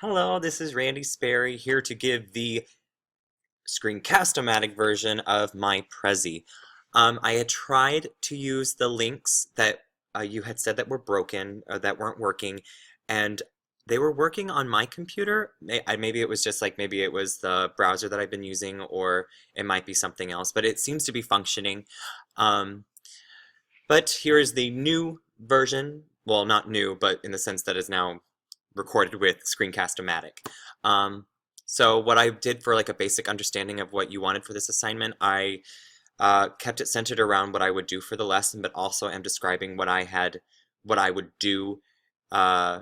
Hello, this is Randy Sperry here to give the Screencast-O-Matic version of my Prezi. I had tried to use the links that you had said that were broken or that weren't working, and they were working on my computer. Maybe it was just like maybe it was the browser that I've been using, or it might be something else, but it seems to be functioning. Um, but here is the new version. Well, not new, but in the sense that is now recorded with Screencast-O-Matic. Um, so what I did for like a basic understanding of what you wanted for this assignment, I kept it centered around what I would do for the lesson, but also am describing what I would do uh,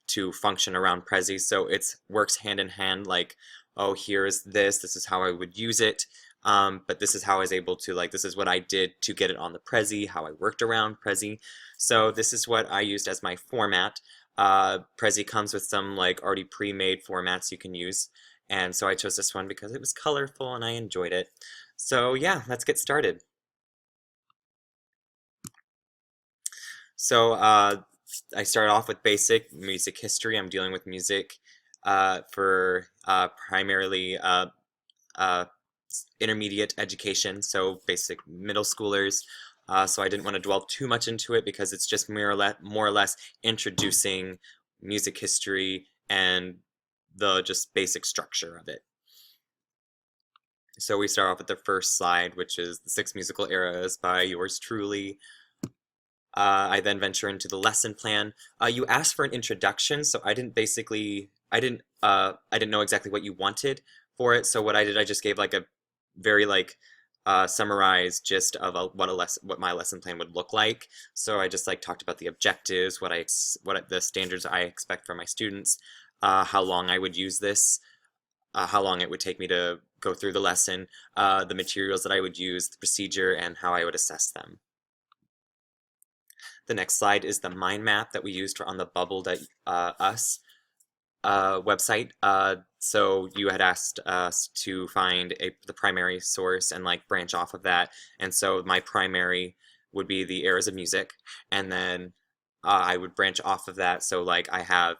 to function around Prezi. So it works hand in hand, like, oh, here's this is how I would use it. But this is how I was able to, like, this is what I did to get it on the Prezi, how I worked around Prezi. So this is what I used as my format. Prezi comes with some like already pre-made formats you can use, and so I chose this one because it was colorful and I enjoyed it. So yeah, let's get started. So I started off with basic music history. I'm dealing with music for primarily uh, intermediate education, so basic middle schoolers. So I didn't want to dwell too much into it because it's just more or less introducing music history and the just basic structure of it. So we start off with the first slide, which is the Six Musical Eras by yours truly. I then venture into the lesson plan. You asked for an introduction, so I didn't know exactly what you wanted for it. So what I did, I just gave like a very like summarized gist of what my lesson plan would look like. So I just like talked about the objectives, the standards I expect from my students, how long I would use this, how long it would take me to go through the lesson, the materials that I would use, the procedure, and how I would assess them. The next slide is the mind map that we used on the Bubble.us website. So you had asked us to find the primary source and like branch off of that. And so my primary would be the eras of music, and then I would branch off of that. So like I have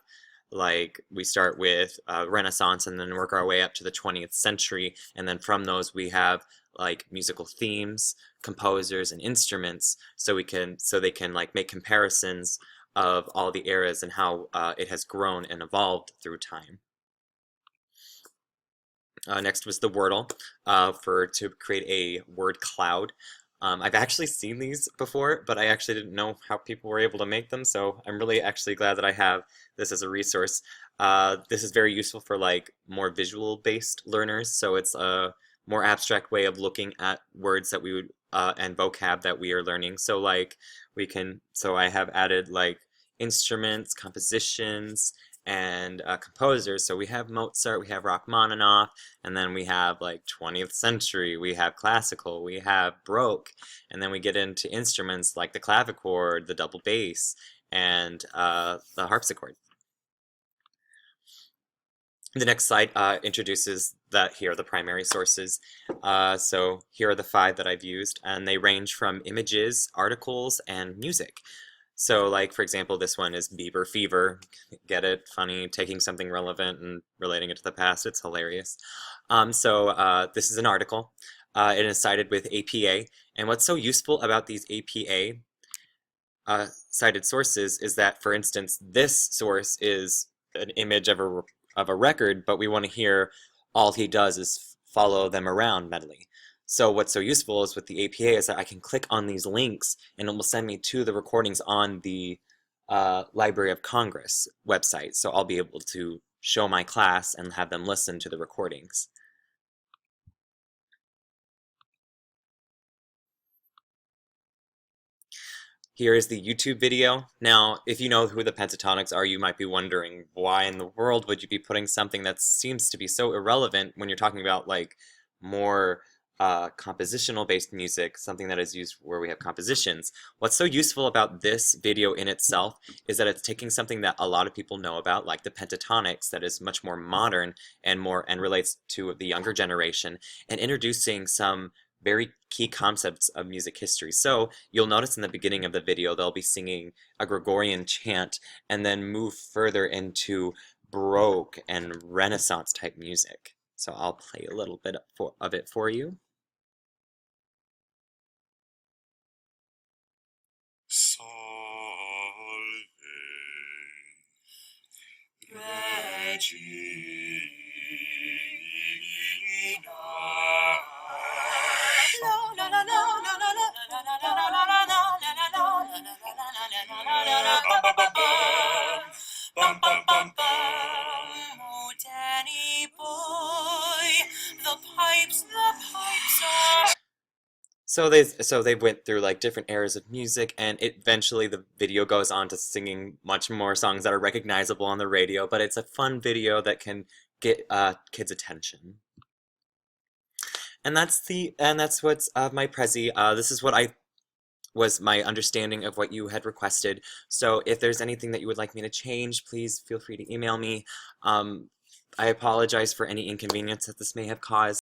like we start with Renaissance and then work our way up to the 20th century, and then from those we have like musical themes, composers, and instruments, so they can like make comparisons of all the eras and how it has grown and evolved through time. Next was the Wordle to create a word cloud. I've actually seen these before, but I actually didn't know how people were able to make them, so I'm really actually glad that I have this as a resource. This is very useful for like more visual-based learners, so it's a more abstract way of looking at words that we would and vocab that we are learning. So like so I have added like instruments, compositions, and composers. So we have Mozart, we have Rachmaninoff, and then we have like 20th century, we have classical, we have Baroque, and then we get into instruments like the clavichord, the double bass, and the harpsichord. The next slide introduces that here are the primary sources. So here are the 5 that I've used, and they range from images, articles, and music. So like, for example, this one is Bieber Fever. Get it? Funny, taking something relevant and relating it to the past. It's hilarious. This is an article. It is cited with APA. And what's so useful about these APA cited sources is that, for instance, this source is an image of a record, but we want to hear all he does is follow them around mentally. So what's so useful is with the APA is that I can click on these links and it will send me to the recordings on the Library of Congress website. So I'll be able to show my class and have them listen to the recordings. Here is the YouTube video. Now, if you know who the Pentatonics are, you might be wondering why in the world would you be putting something that seems to be so irrelevant when you're talking about like more compositional based music, something that is used where we have compositions. What's so useful about this video in itself is that it's taking something that a lot of people know about, like the Pentatonics, that is much more modern and relates to the younger generation, and introducing some very key concepts of music history. So you'll notice in the beginning of the video they'll be singing a Gregorian chant and then move further into Baroque and Renaissance type music. So I'll play a little bit of it for you. Salve Oh, Danny boy, the pipes are. So they went through like different eras of music, and eventually the video goes on to singing much more songs that are recognizable on the radio, but it's a fun video that can get kids' attention. And that's what's my Prezi. This is what I was my understanding of what you had requested. So if there's anything that you would like me to change, please feel free to email me. I apologize for any inconvenience that this may have caused.